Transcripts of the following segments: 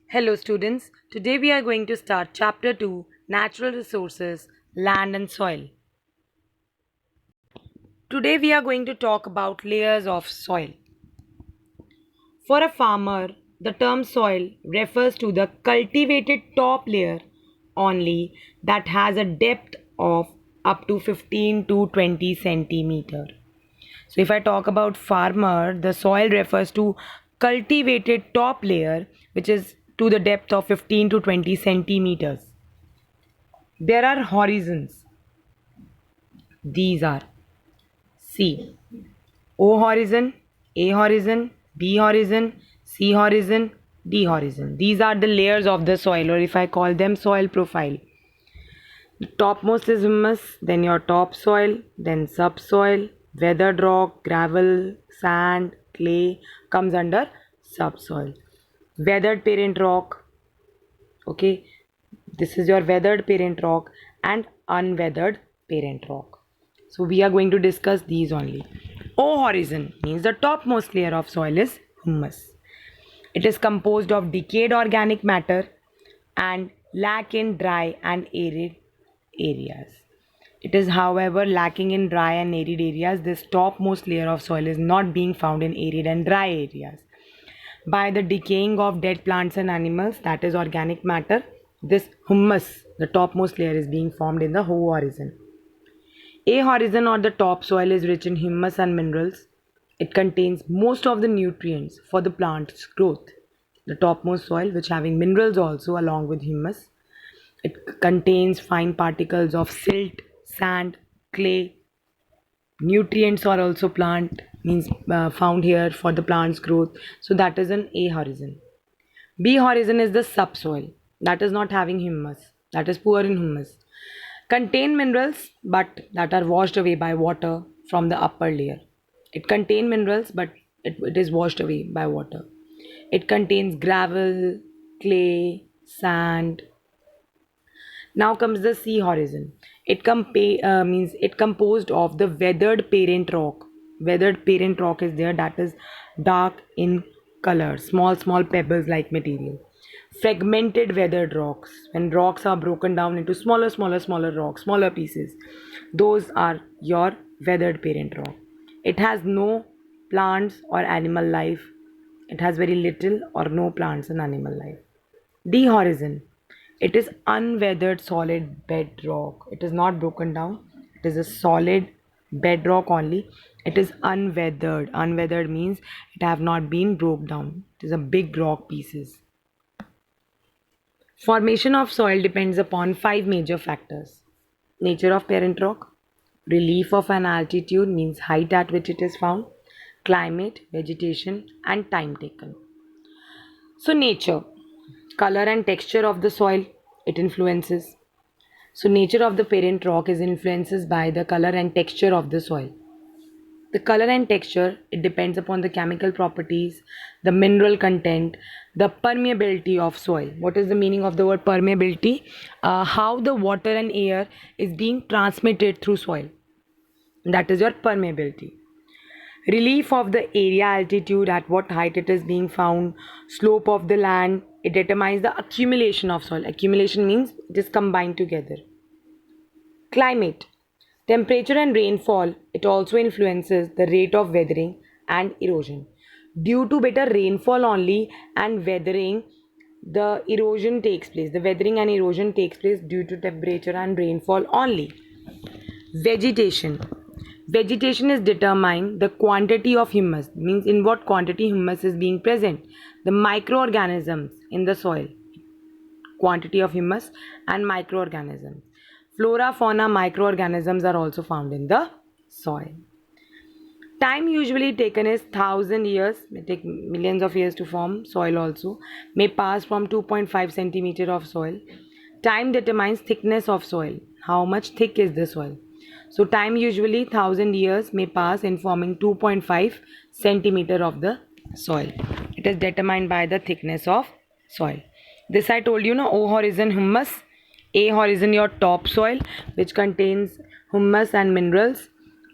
Hello students, today we are going to start chapter 2 Natural Resources, Land and Soil. Today we are going to talk about layers of soil. For a farmer, the term soil refers to the cultivated top layer only that has a depth of up to 15 to 20 centimeter. So if I talk about farmer, the soil refers to cultivated top layer which is to the depth of 15 to 20 centimeters. There are horizons. These are C. O horizon, A horizon, B horizon, C horizon, D horizon. These are the layers of the soil, or if I call them soil profile. The topmost is humus, then your topsoil, then subsoil, weathered rock, gravel, sand, clay comes under subsoil. Weathered parent rock, okay, this is your weathered parent rock and unweathered parent rock. So we are going to discuss these only. O horizon means the topmost layer of soil is humus. It is composed of decayed organic matter and lack in dry and arid areas. It is, however, lacking in dry and arid areas. This topmost layer of soil is not being found in arid and dry areas. By the decaying of dead plants and animals, that is organic matter, this humus, the topmost layer, is being formed in the O horizon. A horizon or the topsoil is rich in humus and minerals. It contains most of the nutrients for the plant's growth. The topmost soil, which having minerals also along with humus, it contains fine particles of silt, sand, clay. Nutrients are also plant means found here for the plant's growth. So that is an A horizon. B horizon is the subsoil that is not having humus, that is poor in humus. Contain minerals but that are washed away by water from the upper layer. It contains minerals but it is washed away by water. It contains gravel, clay, sand. Now comes the C horizon. Means it composed of the weathered parent rock. Weathered parent rock is there, that is dark in color, small pebbles like material. Fragmented weathered rocks. When rocks are broken down into smaller rocks, smaller pieces, those are your weathered parent rock. It has no plants or animal life. It has very little or no plants and animal life. D horizon. It is unweathered solid bedrock. It is not broken down. It is a solid bedrock only. It is unweathered. Unweathered means it have not been broke down. It is a big rock pieces. Formation of soil depends upon five major factors. Nature of parent rock, relief of an altitude means height at which it is found, climate, vegetation and time taken. So nature, color and texture of the soil, it influences. So nature of the parent rock is influenced by the color and texture of the soil. The color and texture, it depends upon the chemical properties, the mineral content, the permeability of soil. What is the meaning of the word permeability? How the water and air is being transmitted through soil. That is your permeability. Relief of the area, altitude, at what height it is being found, slope of the land, it determines the accumulation of soil. Accumulation means it is combined together. Climate, temperature and rainfall, it also influences the rate of weathering and erosion. Due to better rainfall only and weathering, the erosion takes place. The weathering and erosion takes place due to temperature and rainfall only. Vegetation. Vegetation is determined the quantity of humus, means in what quantity humus is being present. The microorganisms in the soil, quantity of humus and microorganisms. Flora, fauna, microorganisms are also found in the soil. Time usually taken is 1,000 years, may take millions of years to form soil also, may pass from 2.5 centimeter of soil. Time determines thickness of soil, how much thick is the soil. So time usually 1,000 years may pass in forming 2.5 centimeter of the soil. It is determined by the thickness of soil. This I told you, no, O horizon humus, A horizon your topsoil which contains humus and minerals.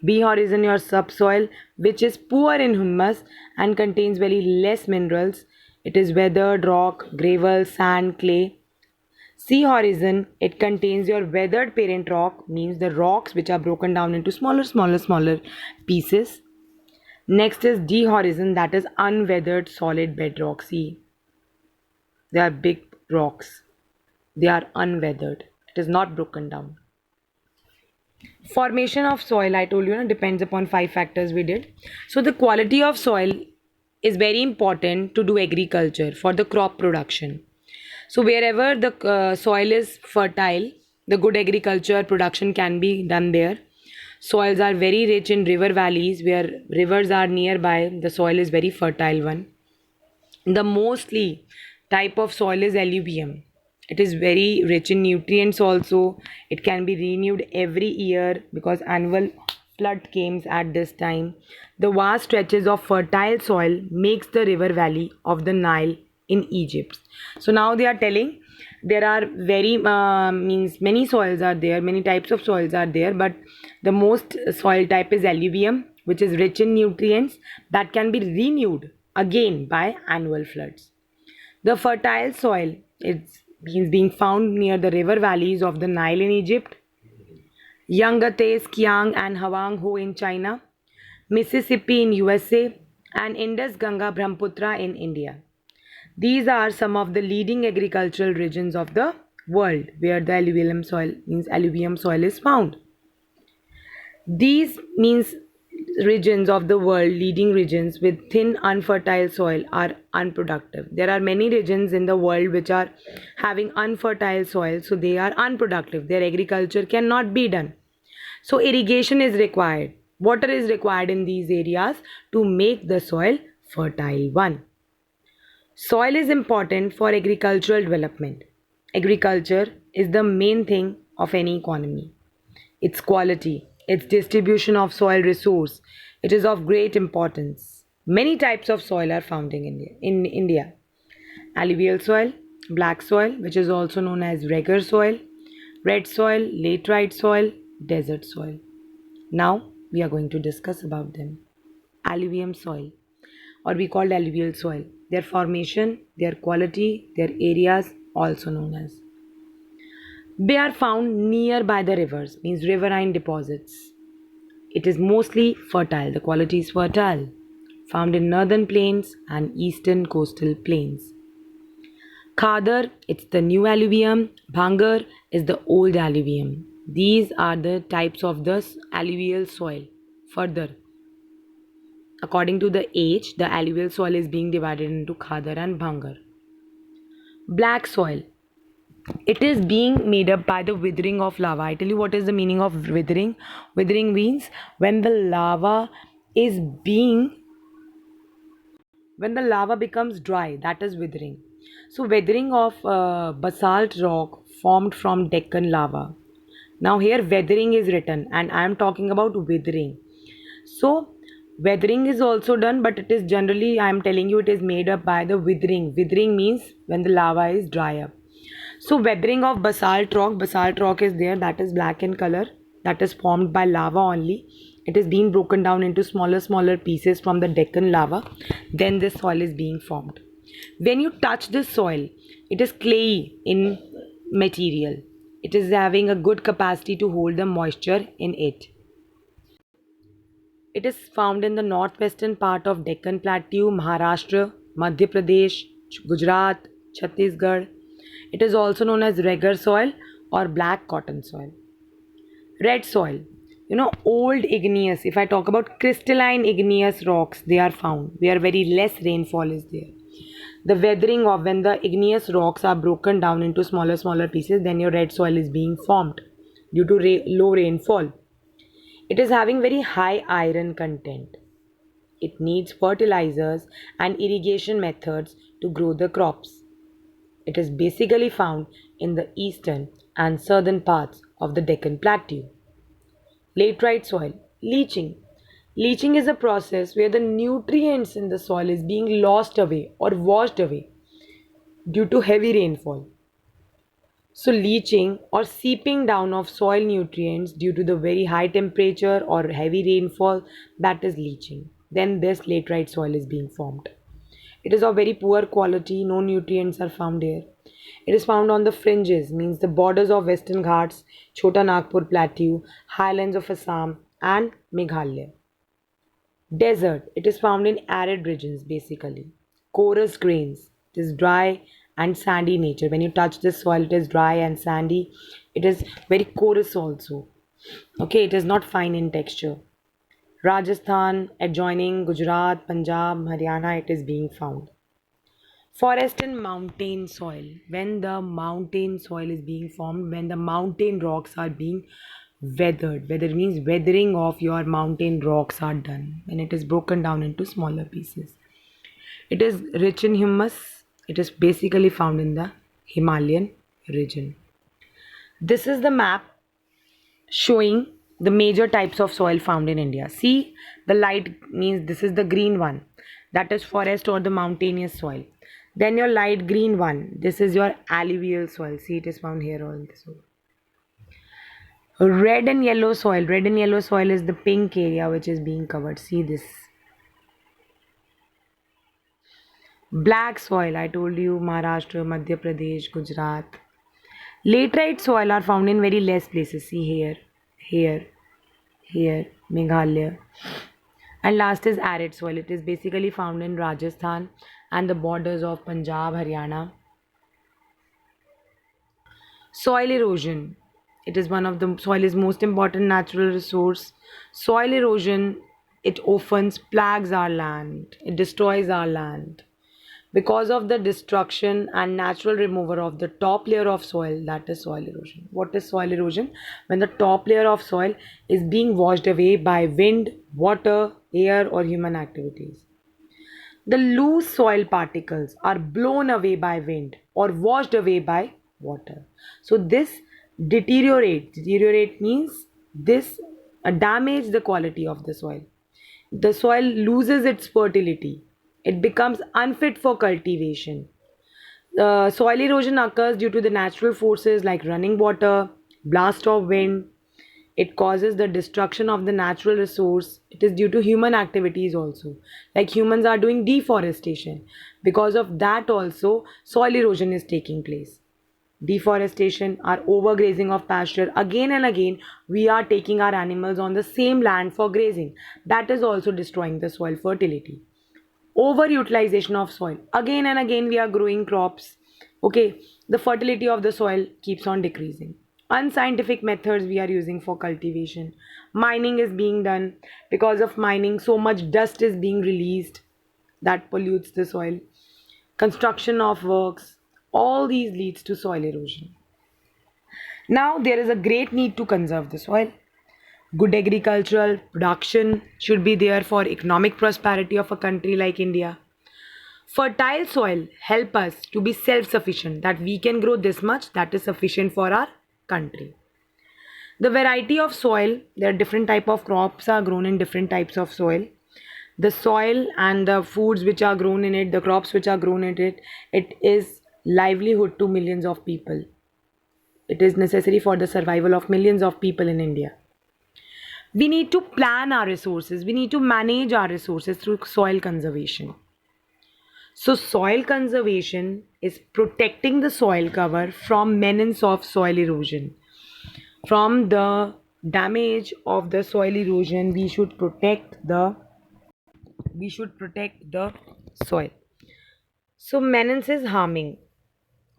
B horizon your subsoil which is poor in humus and contains very less minerals. It is weathered rock, gravel, sand, clay. Sea horizon, it contains your weathered parent rock, means the rocks which are broken down into smaller pieces. Next is D horizon, that is unweathered solid bedrock. See, they are big rocks. They are unweathered. It is not broken down. Formation of soil, I told you, depends upon five factors we did. So the quality of soil is very important to do agriculture for the crop production. So wherever the soil is fertile, the good agriculture production can be done there. Soils are very rich in river valleys where rivers are nearby. The soil is very fertile one. The mostly type of soil is alluvium. It is very rich in nutrients also. It can be renewed every year because annual flood comes at this time. The vast stretches of fertile soil makes the river valley of the Nile in Egypt. So now they are telling there are very means many soils are there, many types of soils are there, but the most soil type is alluvium, which is rich in nutrients that can be renewed again by annual floods. The fertile soil is being found near the river valleys of the Nile in Egypt, Yangates, Kiang and Hwang Ho in China, Mississippi in USA, and Indus Ganga Brahmaputra in India. These are some of the leading agricultural regions of the world where the alluvium soil is found. These means regions of the world, leading regions with thin unfertile soil are unproductive. There are many regions in the world which are having unfertile soil, so they are unproductive. Their agriculture cannot be done. So irrigation is required. Water is required in these areas to make the soil fertile one. Soil is important for agricultural development. Agriculture is the main thing of any economy. Its quality, its distribution of soil resource, it is of great importance. Many types of soil are found in India. Alluvial soil, black soil, which is also known as regular soil, red soil, laterite soil, desert soil. Now we are going to discuss about them. Alluvium soil, or we call alluvial soil. Their formation, their quality, their areas, also known as. They are found nearby the rivers, means riverine deposits. It is mostly fertile, the quality is fertile, found in northern plains and eastern coastal plains. Khadar, it's the new alluvium. Bhangar is the old alluvium. These are the types of the alluvial soil. Further, according to the age, the alluvial soil is being divided into Khadar and Bhangar. Black soil, it is being made up by the withering of lava. I tell you what is the meaning of withering. Withering means when the lava is being when the lava becomes dry, that is withering. So weathering of basalt rock formed from Deccan lava. Now here weathering is written and I am talking about withering. So weathering is also done, but it is generally, I am telling you, it is made up by the withering. Withering means when the lava is dry up. So weathering of basalt rock is there, that is black in color, that is formed by lava only. It is being broken down into smaller pieces from the Deccan lava. Then this soil is being formed. When you touch this soil, it is clayey in material. It is having a good capacity to hold the moisture in it. It is found in the northwestern part of Deccan Plateau, Maharashtra, Madhya Pradesh, Gujarat, Chhattisgarh. It is also known as regular soil or black cotton soil. Red soil. Old igneous. If I talk about crystalline igneous rocks, they are found where very less rainfall is there. The weathering of when the igneous rocks are broken down into smaller pieces, then your red soil is being formed due to low rainfall. It is having very high iron content. It needs fertilizers and irrigation methods to grow the crops. It is basically found in the eastern and southern parts of the Deccan Plateau. Laterite soil. Leaching. Leaching is a process where the nutrients in the soil is being lost away or washed away due to heavy rainfall. So leaching or seeping down of soil nutrients due to the very high temperature or heavy rainfall, that is leaching. Then this laterite soil is being formed. It is of very poor quality, no nutrients are found here. It is found on the fringes, means the borders of Western Ghats, Chota Nagpur Plateau, highlands of Assam, and Meghalaya. Desert, it is found in arid regions basically. Porous grains, it is dry and sandy nature. When you touch this soil, it is dry and sandy. It is very porous also. Okay, it is not fine in texture. Rajasthan, adjoining Gujarat, Punjab, Haryana, it is being found. Forest and mountain soil. When the mountain soil is being formed, when the mountain rocks are being weathered, weather means weathering of your mountain rocks are done, when it is broken down into smaller pieces. It is rich in humus. It is basically found in the Himalayan region. This is the map showing the major types of soil found in India. See, the light means this is the green one, that is forest or the mountainous soil. Then your light green one, this is your alluvial soil. See, it is found here also. Red and yellow soil. Red and yellow soil is the pink area which is being covered. See this. Black soil, I told you, Maharashtra, Madhya Pradesh, Gujarat. Laterite soil are found in very less places. See here, here, here, Meghalaya. And last is arid soil. It is basically found in Rajasthan and the borders of Punjab, Haryana. Soil erosion. It is one of the soil is most important natural resource. Soil erosion, it often plagues our land. It destroys our land. Because of the destruction and natural removal of the top layer of soil, that is soil erosion. What is soil erosion? When the top layer of soil is being washed away by wind, water, air, or human activities. The loose soil particles are blown away by wind or washed away by water. So this deteriorates. Deteriorate means this damage the quality of the soil. The soil loses its fertility. It becomes unfit for cultivation. Soil erosion occurs due to the natural forces like running water, blast of wind. It causes the destruction of the natural resource. It is due to human activities also. Like humans are doing deforestation. Because of that also, soil erosion is taking place. Deforestation, our overgrazing of pasture. Again and again, we are taking our animals on the same land for grazing. That is also destroying the soil fertility. Overutilization of soil, again and again we are growing crops. Okay, the fertility of the soil keeps on decreasing. Unscientific methods we are using for cultivation. Mining is being done. Because of mining, so much dust is being released that pollutes the soil. Construction of works, all these leads to soil erosion. Now there is a great need to conserve the soil. Good agricultural production should be there for economic prosperity of a country like India. Fertile soil help us to be self-sufficient, that we can grow this much, that is sufficient for our country. The variety of soil, there are different type of crops are grown in different types of soil. The soil and the foods which are grown in it, the crops which are grown in it, it is livelihood to millions of people. It is necessary for the survival of millions of people in India. We need to plan our resources. We need to manage our resources through soil conservation. So, soil conservation is protecting the soil cover from menace of soil erosion. From the damage of the soil erosion, we should protect the soil. So, menace is harming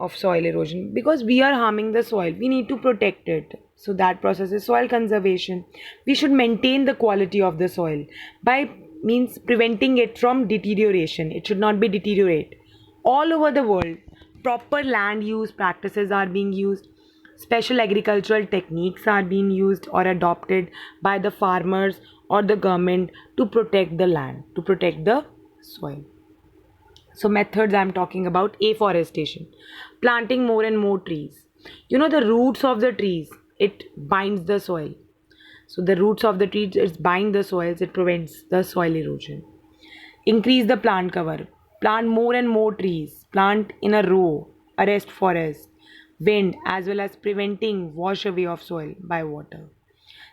of soil erosion because we are harming the soil. We need to protect it. So that process is soil conservation. We should maintain the quality of the soil by means preventing it from deterioration. It should not be deteriorate. All over the world, proper land use practices are being used. Special agricultural techniques are being used or adopted by the farmers or the government to protect the land, to protect the soil. So methods I'm talking about: afforestation, planting more and more trees. You know, the roots of the trees, it binds the soil. So the roots of the trees, it bind the soils, it prevents the soil erosion. Increase the plant cover. Plant more and more trees. Plant in a row. Arrest forest, wind, as well as preventing wash away of soil by water.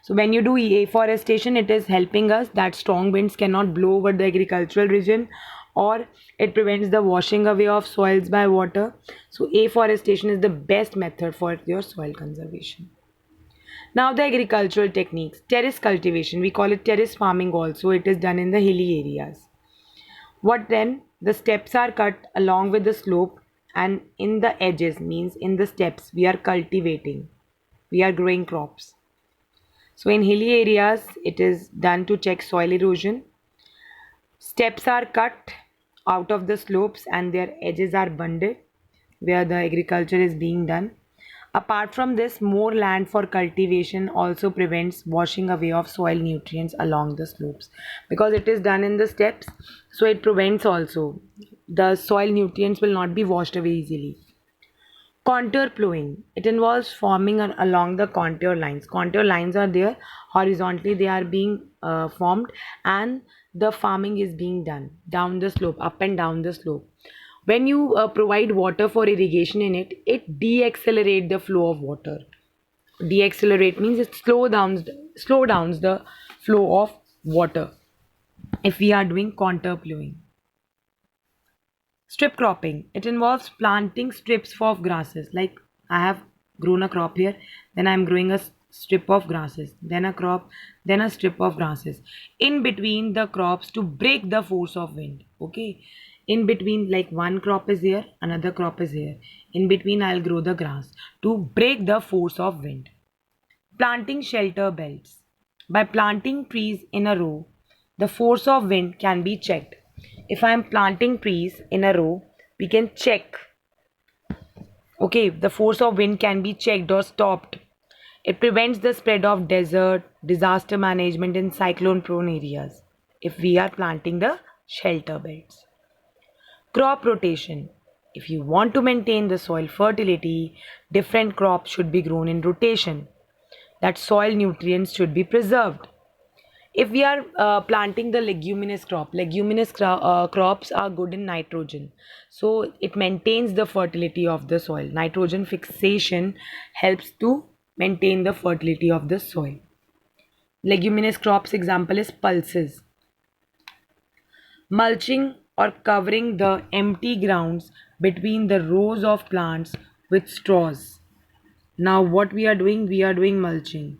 So when you do afforestation, it is helping us that strong winds cannot blow over the agricultural region or it prevents the washing away of soils by water. So afforestation is the best method for your soil conservation. Now the agricultural techniques, terrace cultivation, we call it terrace farming also, it is done in the hilly areas. What then? The steps are cut along with the slope, and in the edges, means in the steps, we are cultivating, we are growing crops. So in hilly areas, it is done to check soil erosion. Steps are cut out of the slopes and their edges are bundled where the agriculture is being done. Apart from this, more land for cultivation also prevents washing away of soil nutrients along the slopes because it is done in the steps, so it prevents also the soil nutrients will not be washed away easily. Contour plowing. It involves forming along the contour lines. Contour lines are there horizontally, they are being formed, and the farming is being done down the slope, up and down the slope. When you provide water for irrigation in it, it deaccelerate the flow of water. Deaccelerate means it slow downs the flow of water if we are doing contour plowing. Strip cropping. It involves planting strips of grasses. Like I have grown a crop here, then I am growing a strip of grasses, then a crop, then a strip of grasses. In between the crops to break the force of wind. Okay. In between, like one crop is here, another crop is here. In between, I'll grow the grass to break the force of wind. Planting shelter belts. By planting trees in a row, the force of wind can be checked. If I am planting trees in a row, we can check. Okay, the force of wind can be checked or stopped. It prevents the spread of desert, disaster management in cyclone prone areas if we are planting the shelter belts. Crop rotation. If you want to maintain the soil fertility, different crops should be grown in rotation. That soil nutrients should be preserved. If we are planting the leguminous crop, crops are good in nitrogen, so it maintains the fertility of the soil. Nitrogen fixation helps to maintain the fertility of the soil. Leguminous crops example is pulses. Mulching or covering the empty grounds between the rows of plants with straws. Now what we are doing? We are doing mulching.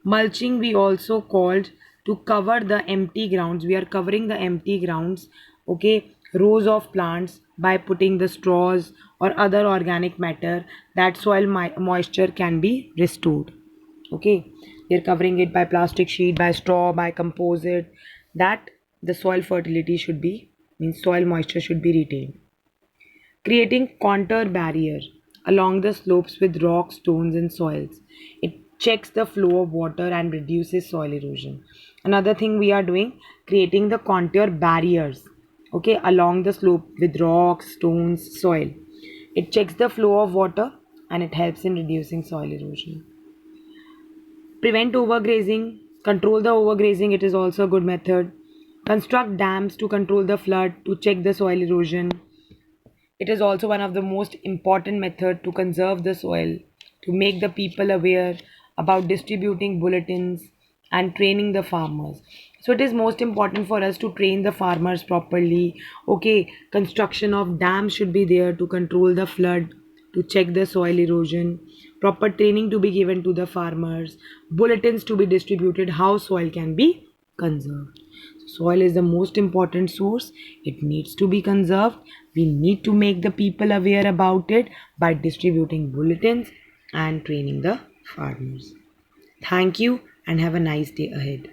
Mulching we also called to cover the empty grounds. We are covering the empty grounds, okay, rows of plants by putting the straws or other organic matter that soil moisture can be restored. Okay, we are covering it by plastic sheet, by straw, by composite, that the soil fertility should be, means soil moisture should be retained. Creating contour barrier along the slopes with rocks, stones and soils. It checks the flow of water and reduces soil erosion. Another thing we are doing, creating the contour barriers, okay, along the slope with rocks, stones, soil. It checks the flow of water and it helps in reducing soil erosion. Prevent overgrazing, control the overgrazing, it is also a good method. Construct dams to control the flood, to check the soil erosion. It is also one of the most important method to conserve the soil, to make the people aware about distributing bulletins and training the farmers. So it is most important for us to train the farmers properly. Okay, construction of dams should be there to control the flood, to check the soil erosion, proper training to be given to the farmers, bulletins to be distributed how soil can be conserved. Soil is the most important source. It needs to be conserved. We need to make the people aware about it by distributing bulletins and training the farmers. Thank you and have a nice day ahead.